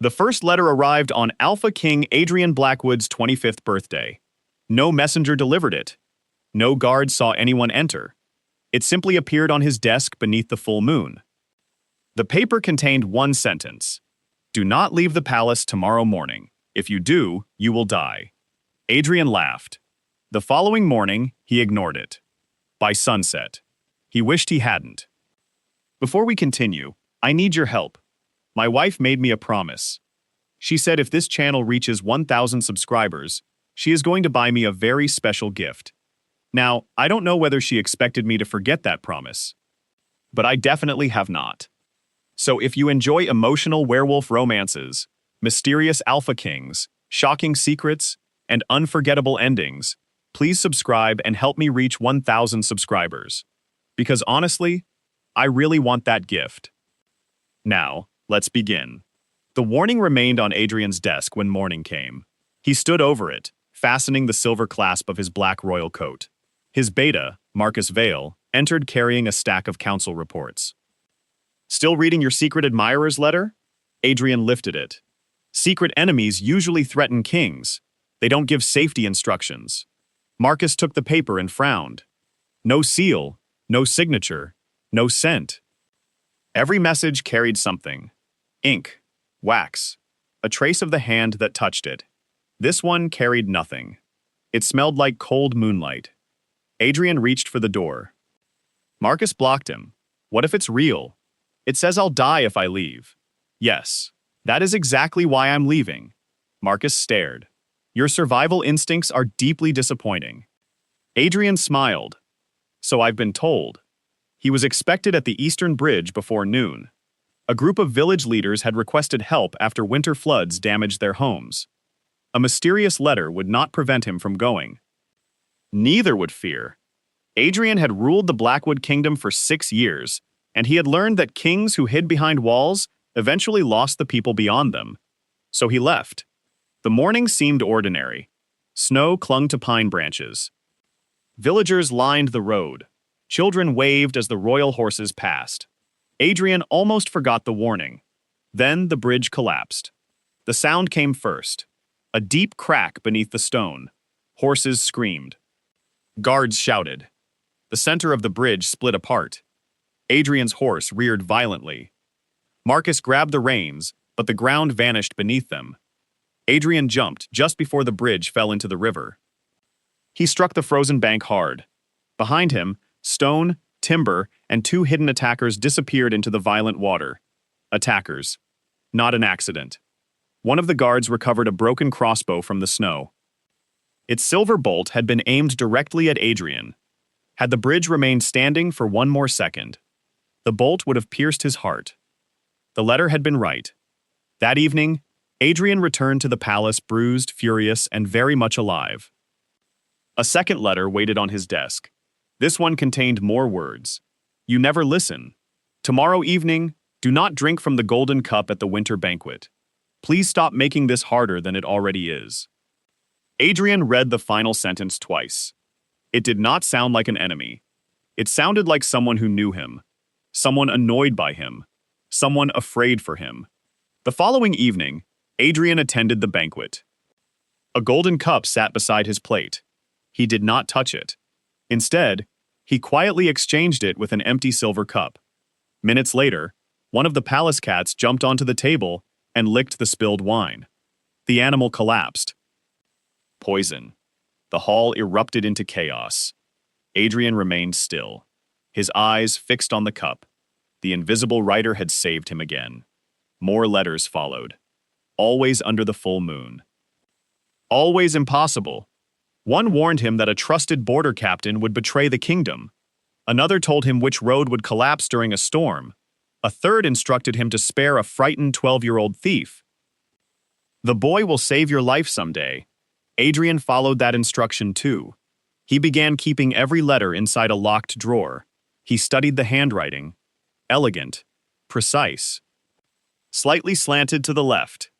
The first letter arrived on Alpha King Adrian Blackwood's 25th birthday. No messenger delivered it. No guard saw anyone enter. It simply appeared on his desk beneath the full moon. The paper contained one sentence. "Do not leave the palace tomorrow morning. If you do, you will die." Adrian laughed. The following morning, he ignored it. By sunset, he wished he hadn't. Before we continue, I need your help. My wife made me a promise. She said if this channel reaches 1,000 subscribers, she is going to buy me a very special gift. Now, I don't know whether she expected me to forget that promise, but I definitely have not. So if you enjoy emotional werewolf romances, mysterious alpha kings, shocking secrets, and unforgettable endings, please subscribe and help me reach 1,000 subscribers. Because honestly, I really want that gift. Now, let's begin. The warning remained on Adrian's desk when morning came. He stood over it, fastening the silver clasp of his black royal coat. His beta, Marcus Vale, entered carrying a stack of council reports. Still reading your secret admirer's letter? Adrian lifted it. Secret enemies usually threaten kings. They don't give safety instructions. Marcus took the paper and frowned. No seal, no signature, no scent. Every message carried something. Ink, wax, a trace of the hand that touched it. This one carried nothing. It smelled like cold moonlight. Adrian reached for the door. Marcus blocked him. What if it's real? It says I'll die if I leave. Yes, that is exactly why I'm leaving. Marcus stared. Your survival instincts are deeply disappointing. Adrian smiled. So I've been told. He was expected at the Eastern Bridge before noon. A group of village leaders had requested help after winter floods damaged their homes. A mysterious letter would not prevent him from going. Neither would fear. Adrian had ruled the Blackwood Kingdom for 6 years, and he had learned that kings who hid behind walls eventually lost the people beyond them. So he left. The morning seemed ordinary. Snow clung to pine branches. Villagers lined the road. Children waved as the royal horses passed. Adrian almost forgot the warning. Then the bridge collapsed. The sound came first. A deep crack beneath the stone. Horses screamed. Guards shouted. The center of the bridge split apart. Adrian's horse reared violently. Marcus grabbed the reins, but the ground vanished beneath them. Adrian jumped just before the bridge fell into the river. He struck the frozen bank hard. Behind him, stone, timber, and 2 hidden attackers disappeared into the violent water. Attackers. Not an accident. One of the guards recovered a broken crossbow from the snow. Its silver bolt had been aimed directly at Adrian. Had the bridge remained standing for 1 more second, the bolt would have pierced his heart. The letter had been right. That evening, Adrian returned to the palace bruised, furious, and very much alive. A second letter waited on his desk. This one contained more words. You never listen. Tomorrow evening, do not drink from the golden cup at the winter banquet. Please stop making this harder than it already is. Adrian read the final sentence twice. It did not sound like an enemy. It sounded like someone who knew him. Someone annoyed by him. Someone afraid for him. The following evening, Adrian attended the banquet. A golden cup sat beside his plate. He did not touch it. Instead, he quietly exchanged it with an empty silver cup. Minutes later, one of the palace cats jumped onto the table and licked the spilled wine. The animal collapsed. Poison. The hall erupted into chaos. Adrian remained still, his eyes fixed on the cup. The invisible writer had saved him again. More letters followed. Always under the full moon. Always impossible. One warned him that a trusted border captain would betray the kingdom. Another told him which road would collapse during a storm. A third instructed him to spare a frightened 12-year-old thief. The boy will save your life someday. Adrian followed that instruction too. He began keeping every letter inside a locked drawer. He studied the handwriting. Elegant. Precise. Slightly slanted to the left.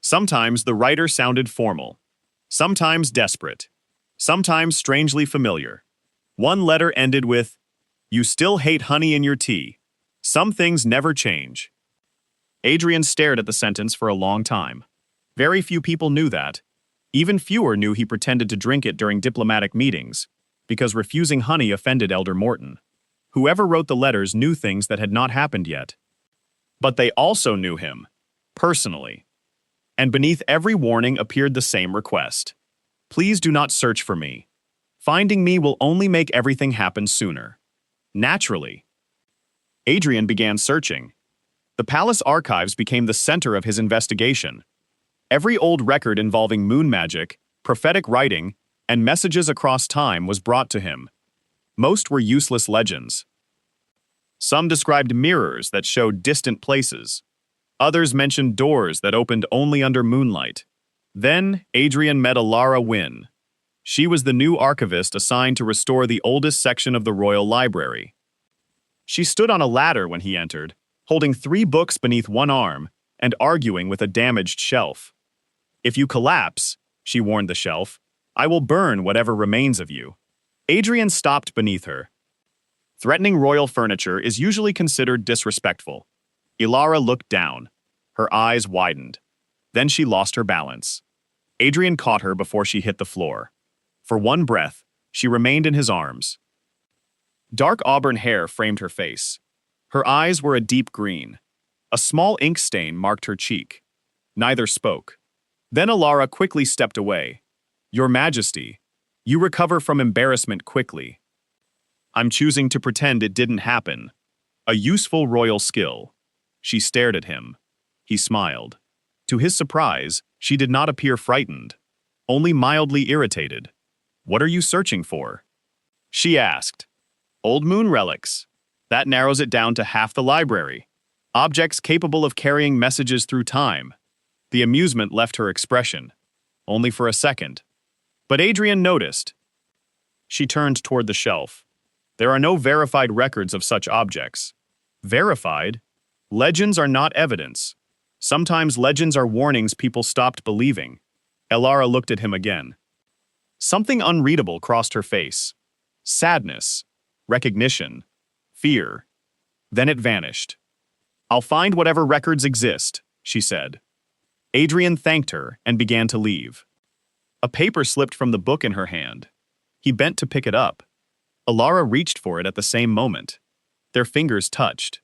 Sometimes the writer sounded formal. Sometimes desperate. Sometimes strangely familiar. One letter ended with, "You still hate honey in your tea. Some things never change." Adrian stared at the sentence for a long time. Very few people knew that. Even fewer knew he pretended to drink it during diplomatic meetings, because refusing honey offended Elder Morton. Whoever wrote the letters knew things that had not happened yet. But they also knew him, personally. And beneath every warning appeared the same request. Please do not search for me. Finding me will only make everything happen sooner. Naturally. Adrian began searching. The palace archives became the center of his investigation. Every old record involving moon magic, prophetic writing, and messages across time was brought to him. Most were useless legends. Some described mirrors that showed distant places. Others mentioned doors that opened only under moonlight. Then, Adrian met Elara Wynne. She was the new archivist assigned to restore the oldest section of the royal library. She stood on a ladder when he entered, holding 3 books beneath one arm and arguing with a damaged shelf. If you collapse, she warned the shelf, I will burn whatever remains of you. Adrian stopped beneath her. Threatening royal furniture is usually considered disrespectful. Elara looked down. Her eyes widened. Then she lost her balance. Adrian caught her before she hit the floor. For one breath, she remained in his arms. Dark auburn hair framed her face. Her eyes were a deep green. A small ink stain marked her cheek. Neither spoke. Then Elara quickly stepped away. Your Majesty, you recover from embarrassment quickly. I'm choosing to pretend it didn't happen. A useful royal skill. She stared at him. He smiled. To his surprise, she did not appear frightened, only mildly irritated. What are you searching for? She asked. Old moon relics. That narrows it down to half the library. Objects capable of carrying messages through time. The amusement left her expression. Only for a second. But Adrian noticed. She turned toward the shelf. There are no verified records of such objects. Verified? Legends are not evidence. Sometimes legends are warnings people stopped believing. Elara looked at him again. Something unreadable crossed her face. Sadness, recognition, fear. Then it vanished. I'll find whatever records exist, she said. Adrian thanked her and began to leave. A paper slipped from the book in her hand. He bent to pick it up. Elara reached for it at the same moment. Their fingers touched.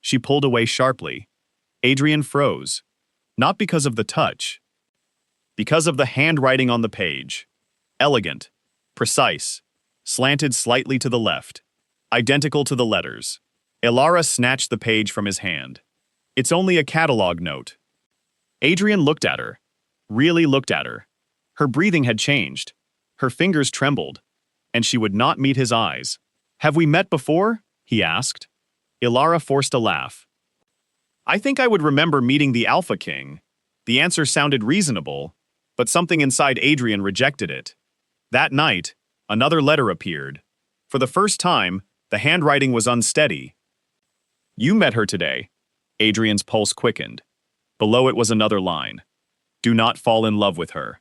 She pulled away sharply. Adrian froze. Not because of the touch. Because of the handwriting on the page. Elegant, precise, slanted slightly to the left. Identical to the letters. Elara snatched the page from his hand. It's only a catalog note. Adrian looked at her. Really looked at her. Her breathing had changed. Her fingers trembled. And she would not meet his eyes. Have we met before? He asked. Elara forced a laugh. I think I would remember meeting the Alpha King. The answer sounded reasonable, but something inside Adrian rejected it. That night, another letter appeared. For the first time, the handwriting was unsteady. You met her today. Adrian's pulse quickened. Below it was another line. Do not fall in love with her.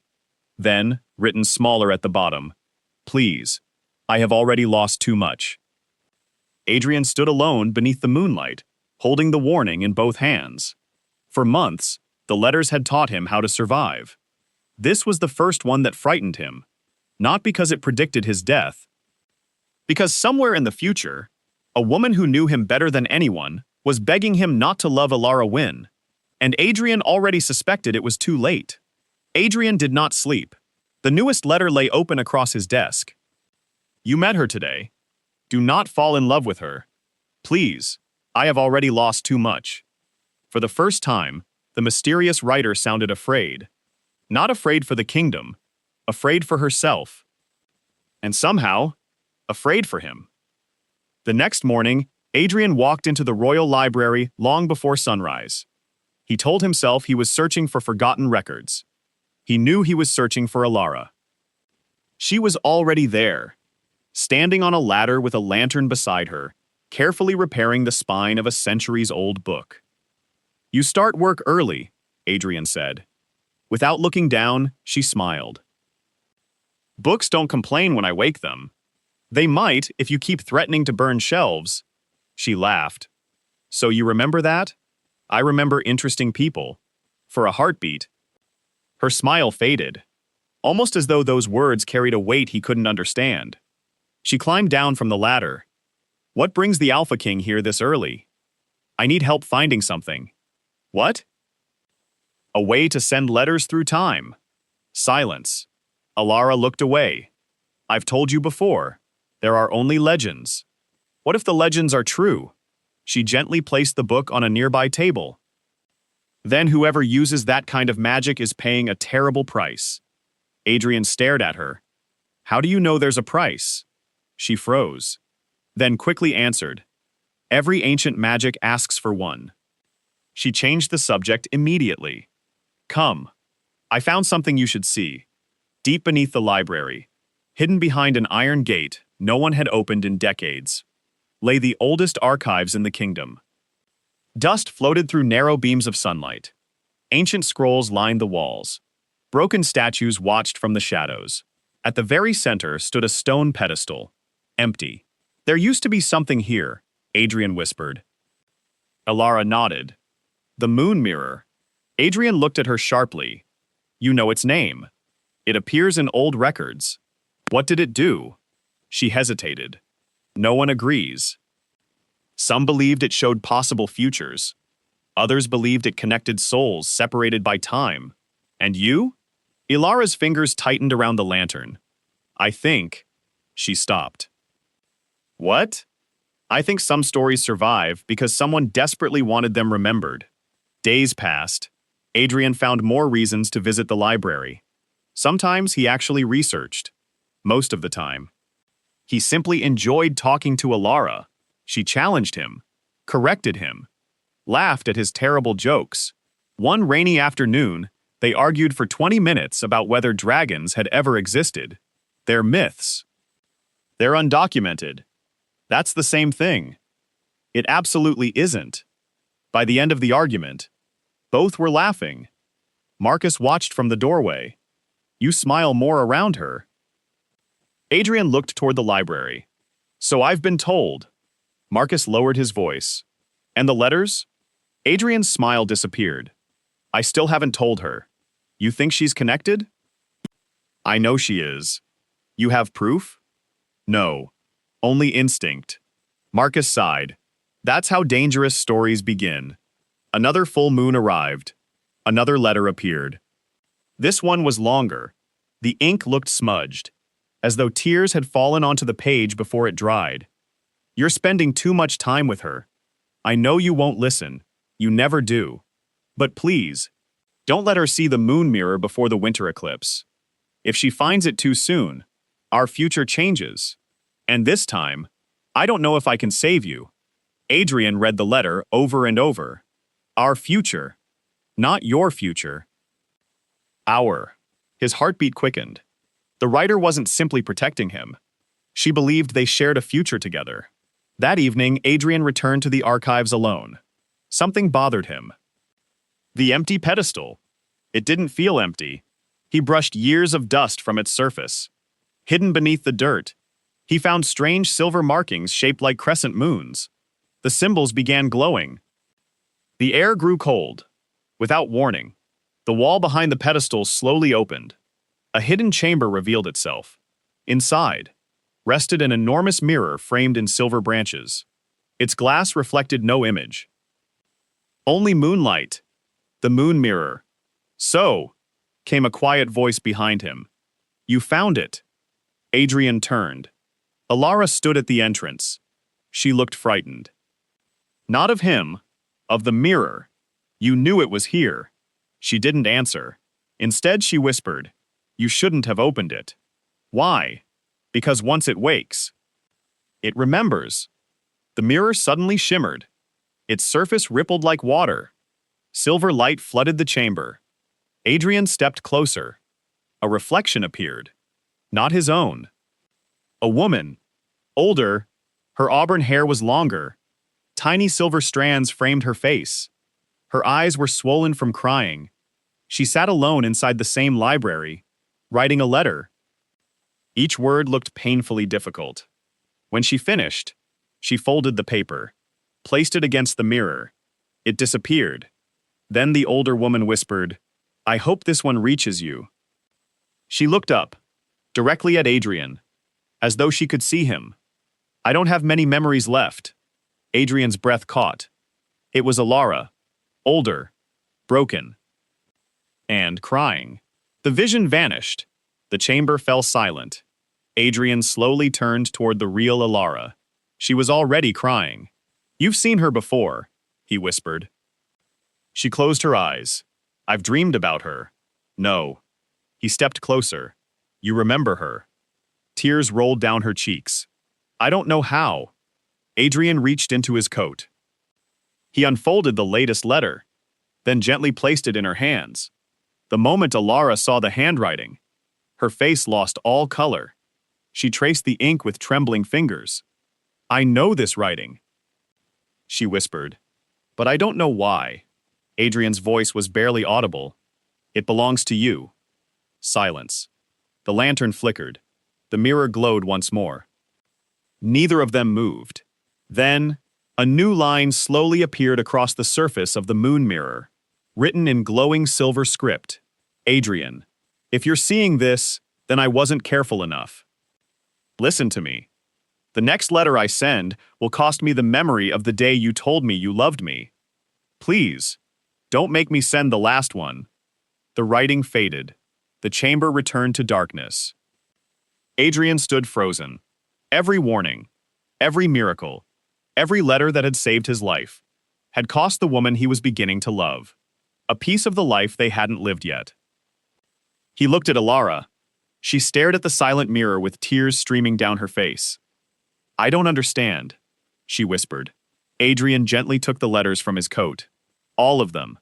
Then, written smaller at the bottom, please, I have already lost too much. Adrian stood alone beneath the moonlight, holding the warning in both hands. For months, the letters had taught him how to survive. This was the first one that frightened him, not because it predicted his death. Because somewhere in the future, a woman who knew him better than anyone was begging him not to love Elara Wynne, and Adrian already suspected it was too late. Adrian did not sleep. The newest letter lay open across his desk. You met her today. Do not fall in love with her. Please, I have already lost too much. For the first time, the mysterious writer sounded afraid. Not afraid for the kingdom, afraid for herself. And somehow, afraid for him. The next morning, Adrian walked into the royal library long before sunrise. He told himself he was searching for forgotten records. He knew he was searching for Elara. She was already there, standing on a ladder with a lantern beside her, carefully repairing the spine of a centuries-old book. You start work early, Adrian said. Without looking down, she smiled. Books don't complain when I wake them. They might if you keep threatening to burn shelves. She laughed. So you remember that? I remember interesting people. For a heartbeat. Her smile faded, almost as though those words carried a weight he couldn't understand. She climbed down from the ladder. What brings the Alpha King here this early? I need help finding something. What? A way to send letters through time. Silence. Elara looked away. I've told you before. There are only legends. What if the legends are true? She gently placed the book on a nearby table. Then whoever uses that kind of magic is paying a terrible price. Adrian stared at her. How do you know there's a price? She froze. Then quickly answered. Every ancient magic asks for one. She changed the subject immediately. Come. I found something you should see. Deep beneath the library, hidden behind an iron gate no one had opened in decades, lay the oldest archives in the kingdom. Dust floated through narrow beams of sunlight. Ancient scrolls lined the walls. Broken statues watched from the shadows. At the very center stood a stone pedestal, empty. There used to be something here, Adrian whispered. Elara nodded. The moon mirror. Adrian looked at her sharply. You know its name. It appears in old records. What did it do? She hesitated. No one agrees. Some believed it showed possible futures. Others believed it connected souls separated by time. And you? Elara's fingers tightened around the lantern. I think... She stopped. What? I think some stories survive because someone desperately wanted them remembered. Days passed. Adrian found more reasons to visit the library. Sometimes he actually researched. Most of the time. He simply enjoyed talking to Elara. She challenged him, corrected him, laughed at his terrible jokes. One rainy afternoon, they argued for 20 minutes about whether dragons had ever existed. They're myths. They're undocumented. That's the same thing. It absolutely isn't. By the end of the argument, both were laughing. Marcus watched from the doorway. You smile more around her. Adrian looked toward the library. So I've been told. Marcus lowered his voice. And the letters? Adrian's smile disappeared. I still haven't told her. You think she's connected? I know she is. You have proof? No. Only instinct. Marcus sighed. That's how dangerous stories begin. Another full moon arrived. Another letter appeared. This one was longer. The ink looked smudged, as though tears had fallen onto the page before it dried. You're spending too much time with her. I know you won't listen. You never do. But please, don't let her see the moon mirror before the winter eclipse. If she finds it too soon, our future changes. And this time, I don't know if I can save you. Adrian read the letter over and over. Our future. Not your future. Our. His heartbeat quickened. The writer wasn't simply protecting him. She believed they shared a future together. That evening, Adrian returned to the archives alone. Something bothered him. The empty pedestal. It didn't feel empty. He brushed years of dust from its surface. Hidden beneath the dirt, he found strange silver markings shaped like crescent moons. The symbols began glowing. The air grew cold. Without warning, the wall behind the pedestal slowly opened. A hidden chamber revealed itself. Inside, rested an enormous mirror framed in silver branches. Its glass reflected no image. Only moonlight. The moon mirror. So, came a quiet voice behind him. You found it. Adrian turned. Elara stood at the entrance. She looked frightened. Not of him, of the mirror. You knew it was here. She didn't answer. Instead, she whispered, You shouldn't have opened it. Why? Because once it wakes, it remembers. The mirror suddenly shimmered. Its surface rippled like water. Silver light flooded the chamber. Adrian stepped closer. A reflection appeared. Not his own. A woman. Older. Her auburn hair was longer. Tiny silver strands framed her face. Her eyes were swollen from crying. She sat alone inside the same library, writing a letter. Each word looked painfully difficult. When she finished, she folded the paper, placed it against the mirror. It disappeared. Then the older woman whispered, "I hope this one reaches you." She looked up, directly at Adrian, as though she could see him. "I don't have many memories left." Adrian's breath caught. It was Elara, older, broken, and crying. The vision vanished. The chamber fell silent. Adrian slowly turned toward the real Elara. She was already crying. "You've seen her before," he whispered. She closed her eyes. "I've dreamed about her." "No." He stepped closer. "You remember her." Tears rolled down her cheeks. "I don't know how." Adrian reached into his coat. He unfolded the latest letter, then gently placed it in her hands. The moment Elara saw the handwriting, her face lost all color. She traced the ink with trembling fingers. "I know this writing," she whispered, "but I don't know why." Adrian's voice was barely audible. "It belongs to you." Silence. The lantern flickered. The mirror glowed once more. Neither of them moved. Then, a new line slowly appeared across the surface of the moon mirror, written in glowing silver script. "Adrian, if you're seeing this, then I wasn't careful enough. Listen to me. The next letter I send will cost me the memory of the day you told me you loved me. Please, don't make me send the last one." The writing faded. The chamber returned to darkness. Adrian stood frozen. Every warning, every miracle, every letter that had saved his life, had cost the woman he was beginning to love. A piece of the life they hadn't lived yet. He looked at Elara. She stared at the silent mirror with tears streaming down her face. "I don't understand," she whispered. Adrian gently took the letters from his coat. All of them.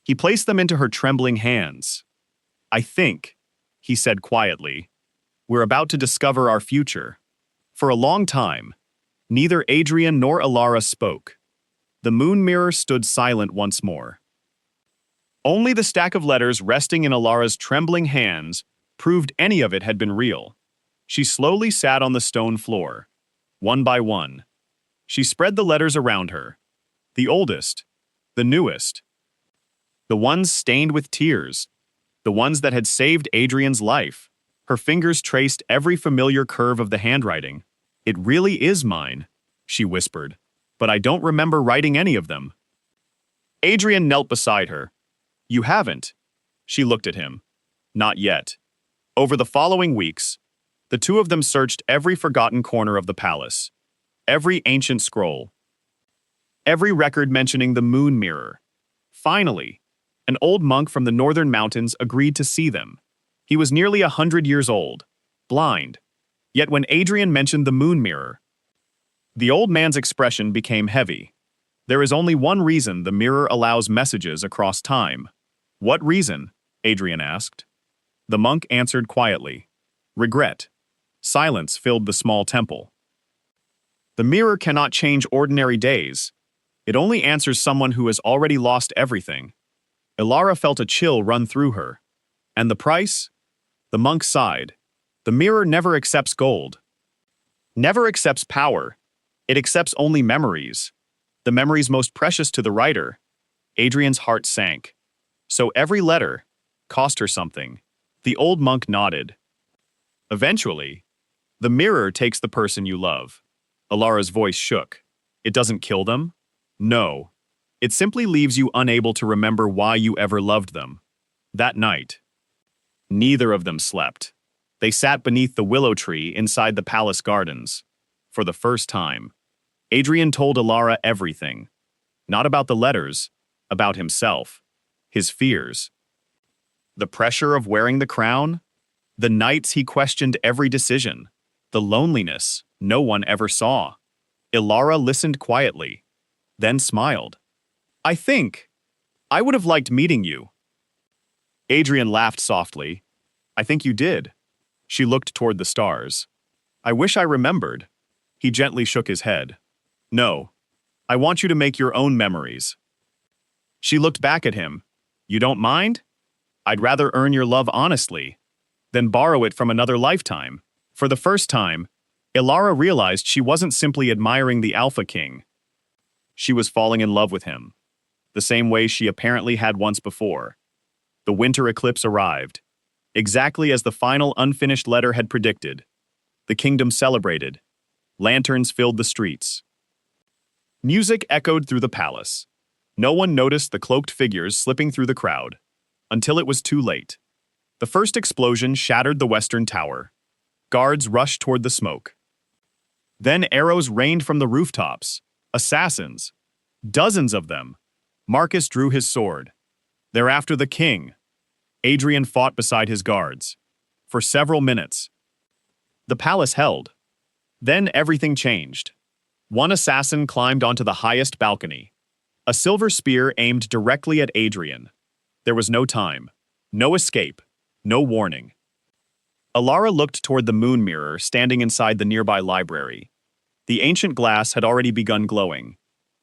He placed them into her trembling hands. "I think," he said quietly, "we're about to discover our future." For a long time, neither Adrian nor Elara spoke. The moon mirror stood silent once more. Only the stack of letters resting in Elara's trembling hands proved any of it had been real. She slowly sat on the stone floor. One by one, she spread the letters around her. The oldest, the newest, the ones stained with tears, the ones that had saved Adrian's life. Her fingers traced every familiar curve of the handwriting. "It really is mine," she whispered, "but I don't remember writing any of them." Adrian knelt beside her. "You haven't?" She looked at him. "Not yet." Over the following weeks, the two of them searched every forgotten corner of the palace, every ancient scroll, every record mentioning the moon mirror. Finally, an old monk from the northern mountains agreed to see them. He was nearly 100 years old, blind. Yet when Adrian mentioned the moon mirror, the old man's expression became heavy. "There is only one reason the mirror allows messages across time." "What reason?" Adrian asked. The monk answered quietly. "Regret." Silence filled the small temple. "The mirror cannot change ordinary days. It only answers someone who has already lost everything." Elara felt a chill run through her. "And the price?" The monk sighed. "The mirror never accepts gold. Never accepts power. It accepts only memories. The memories most precious to the writer." Adrian's heart sank. "So every letter cost her something." The old monk nodded. "Eventually, the mirror takes the person you love." Elara's voice shook. "It doesn't kill them?" "No. It simply leaves you unable to remember why you ever loved them." That night, neither of them slept. They sat beneath the willow tree inside the palace gardens. For the first time, Adrian told Elara everything. Not about the letters, about himself, his fears. The pressure of wearing the crown, the nights he questioned every decision, the loneliness no one ever saw. Elara listened quietly, then smiled. "I think I would have liked meeting you." Adrian laughed softly. "I think you did." She looked toward the stars. "I wish I remembered." He gently shook his head. "No, I want you to make your own memories." She looked back at him. "You don't mind? I'd rather earn your love honestly than borrow it from another lifetime." For the first time, Elara realized she wasn't simply admiring the Alpha King. She was falling in love with him, the same way she apparently had once before. The winter eclipse arrived, exactly as the final unfinished letter had predicted. The kingdom celebrated. Lanterns filled the streets. Music echoed through the palace. No one noticed the cloaked figures slipping through the crowd, until it was too late. The first explosion shattered the western tower. Guards rushed toward the smoke. Then arrows rained from the rooftops. Assassins. Dozens of them. Marcus drew his sword. Thereafter the king. Adrian fought beside his guards. For several minutes. The palace held. Then everything changed. One assassin climbed onto the highest balcony. A silver spear aimed directly at Adrian. There was no time. No escape. No warning. Elara looked toward the moon mirror standing inside the nearby library. The ancient glass had already begun glowing.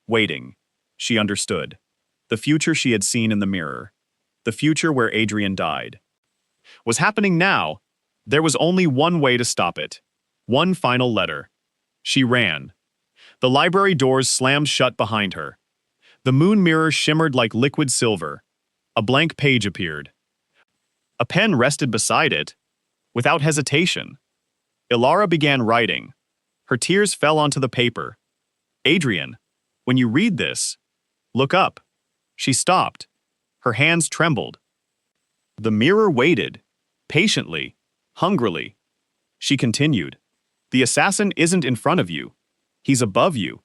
Waiting. She understood. The future she had seen in the mirror. The future where Adrian died. Was happening now. There was only one way to stop it. One final letter. She ran. The library doors slammed shut behind her. The moon mirror shimmered like liquid silver. A blank page appeared. A pen rested beside it. Without hesitation. Elara began writing. Her tears fell onto the paper. Adrian, when you read this, look up. She stopped. Her hands trembled. The mirror waited, patiently, hungrily. She continued. The assassin isn't in front of you. He's above you.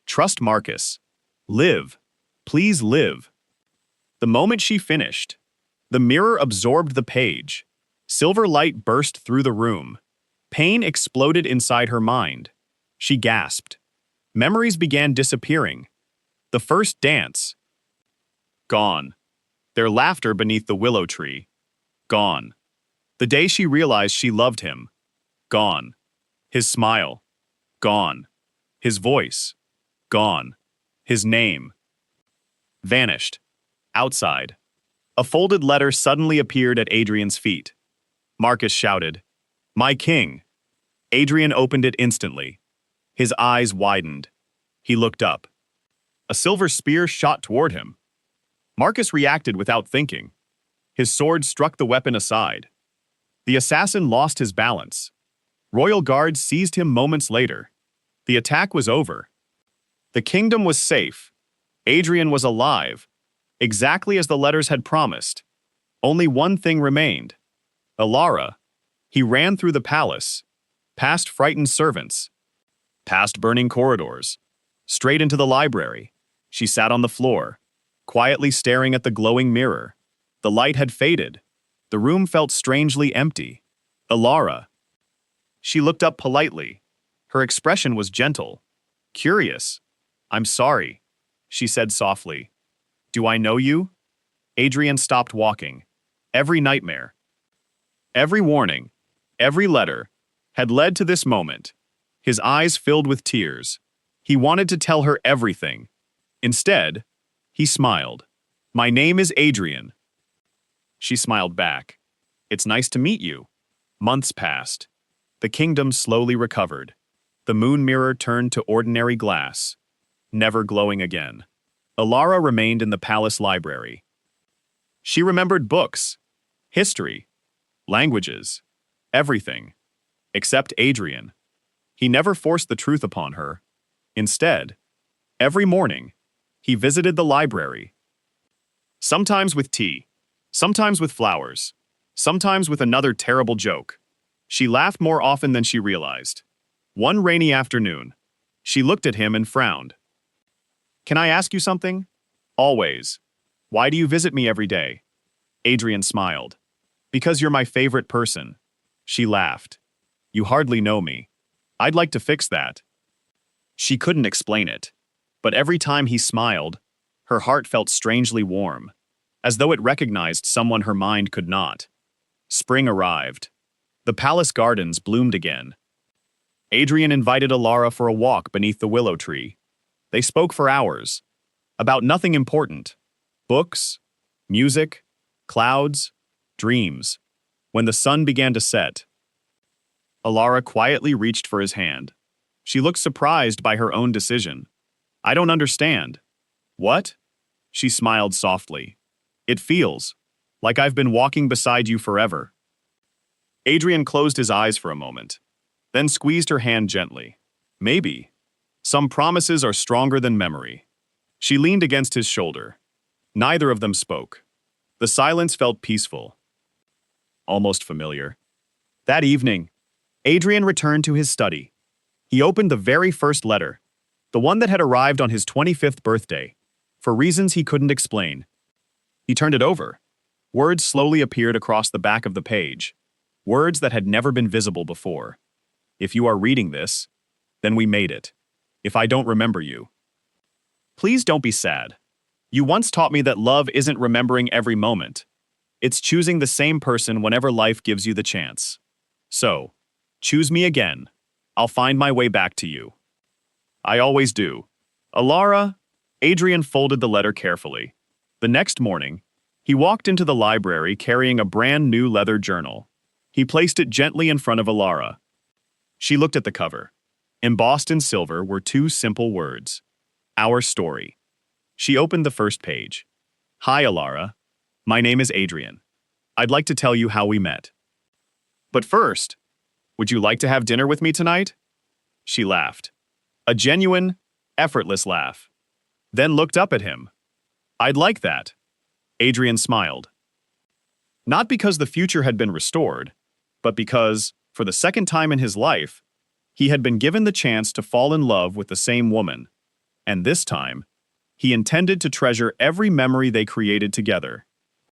Trust Marcus. Live. Please live. The moment she finished, the mirror absorbed the page. Silver light burst through the room. Pain exploded inside her mind. She gasped. Memories began disappearing. The first dance. Gone. Their laughter beneath the willow tree. Gone. The day she realized she loved him. Gone. His smile. Gone. His voice. Gone. His name. Vanished. Outside. A folded letter suddenly appeared at Adrian's feet. Marcus shouted, "My king!" Adrian opened it instantly. His eyes widened. He looked up. A silver spear shot toward him. Marcus reacted without thinking. His sword struck the weapon aside. The assassin lost his balance. Royal guards seized him moments later. The attack was over. The kingdom was safe. Adrian was alive, exactly as the letters had promised. Only one thing remained. Elara. He ran through the palace, past frightened servants, past burning corridors, straight into the library. She sat on the floor, quietly staring at the glowing mirror. The light had faded. The room felt strangely empty. Elara. She looked up politely. Her expression was gentle, curious. "I'm sorry," she said softly. "Do I know you?" Adrian stopped walking. Every nightmare, every warning, every letter had led to this moment. His eyes filled with tears. He wanted to tell her everything. Instead, he smiled. "My name is Adrian." She smiled back. "It's nice to meet you." Months passed. The kingdom slowly recovered. The moon mirror turned to ordinary glass, never glowing again. Elara remained in the palace library. She remembered books, history, languages, everything, except Adrian. He never forced the truth upon her. Instead, every morning, he visited the library. Sometimes with tea, sometimes with flowers, sometimes with another terrible joke. She laughed more often than she realized. One rainy afternoon, she looked at him and frowned. "Can I ask you something?" "Always." "Why do you visit me every day?" Adrian smiled. "Because you're my favorite person." She laughed. "You hardly know me. I'd like to fix that." She couldn't explain it, but every time he smiled, her heart felt strangely warm, as though it recognized someone her mind could not. Spring arrived. The palace gardens bloomed again. Adrian invited Elara for a walk beneath the willow tree. They spoke for hours, about nothing important. Books, music, clouds, dreams. When the sun began to set, Elara quietly reached for his hand. She looked surprised by her own decision. I don't understand. What? She smiled softly. It feels like I've been walking beside you forever. Adrian closed his eyes for a moment, then squeezed her hand gently. Maybe. Some promises are stronger than memory. She leaned against his shoulder. Neither of them spoke. The silence felt peaceful, almost familiar. That evening, Adrian returned to his study. He opened the very first letter, the one that had arrived on his 25th birthday, for reasons he couldn't explain. He turned it over. Words slowly appeared across the back of the page, words that had never been visible before. If you are reading this, then we made it. If I don't remember you, please don't be sad. You once taught me that love isn't remembering every moment. It's choosing the same person whenever life gives you the chance. So, choose me again. I'll find my way back to you. I always do. Elara. Adrian folded the letter carefully. The next morning, he walked into the library carrying a brand new leather journal. He placed it gently in front of Elara. She looked at the cover. Embossed in silver were two simple words. Our story. She opened the first page. Hi, Elara. My name is Adrian. I'd like to tell you how we met. But first, would you like to have dinner with me tonight? She laughed. A genuine, effortless laugh. Then looked up at him. I'd like that. Adrian smiled. Not because the future had been restored, but because, for the second time in his life, he had been given the chance to fall in love with the same woman. And this time, he intended to treasure every memory they created together.